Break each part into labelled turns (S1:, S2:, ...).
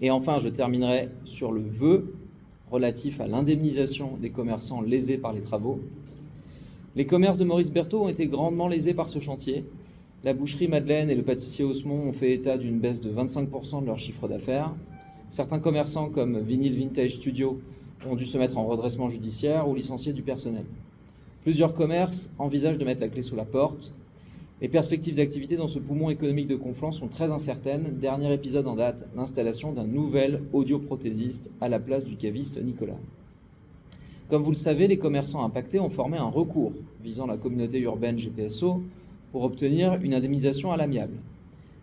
S1: Et enfin, je terminerai sur le vœu relatif à l'indemnisation des commerçants lésés par les travaux. Les commerces de Maurice Berthaud ont été grandement lésés par ce chantier. La boucherie Madeleine et le pâtissier Haussmont ont fait état d'une baisse de 25% de leur chiffre d'affaires. Certains commerçants comme Vinyl Vintage Studio ont dû se mettre en redressement judiciaire ou licencier du personnel. Plusieurs commerces envisagent de mettre la clé sous la porte. Les perspectives d'activité dans ce poumon économique de Conflans sont très incertaines. Dernier épisode en date, l'installation d'un nouvel audioprothésiste à la place du caviste Nicolas. Comme vous le savez, les commerçants impactés ont formé un recours visant la communauté urbaine GPSO pour obtenir une indemnisation à l'amiable.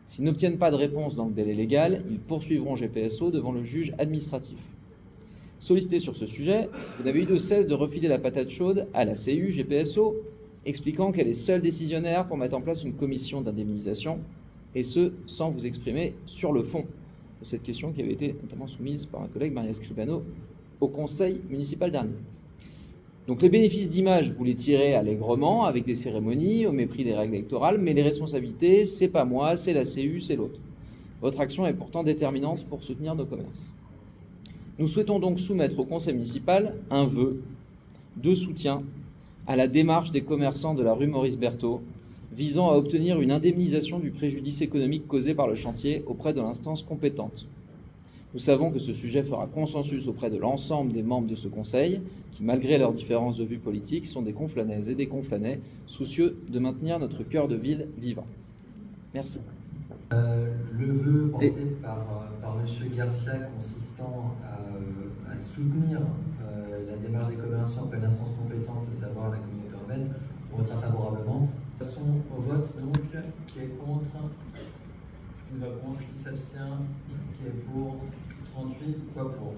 S1: S'ils n'obtiennent pas de réponse dans le délai légal, ils poursuivront GPSO devant le juge administratif. Sollicité sur ce sujet, vous n'avez eu de cesse de refiler la patate chaude à la CU GPSO, expliquant qu'elle est seule décisionnaire pour mettre en place une commission d'indemnisation, et ce, sans vous exprimer sur le fond de cette question qui avait été notamment soumise par ma collègue Maria Scribano au conseil municipal dernier. Donc les bénéfices d'image, vous les tirez allègrement, avec des cérémonies, au mépris des règles électorales, mais les responsabilités, c'est pas moi, c'est la CU, c'est l'autre. Votre action est pourtant déterminante pour soutenir nos commerces. Nous souhaitons donc soumettre au conseil municipal un vœu de soutien à la démarche des commerçants de la rue Maurice Berthaud, visant à obtenir une indemnisation du préjudice économique causé par le chantier auprès de l'instance compétente. Nous savons que ce sujet fera consensus auprès de l'ensemble des membres de ce conseil, qui, malgré leurs différences de vues politiques, sont des Conflanaises et des Conflanais soucieux de maintenir notre cœur de ville vivant. Merci.
S2: Le vœu porté par M. Garcia consistant à soutenir la démarche des commerçants auprès de l'instance compétente, à savoir la communauté urbaine, on votera favorablement. Passons au vote donc, qui est contre, qui ne va contre, qui s'abstient, qui est pour, 38 voix pour.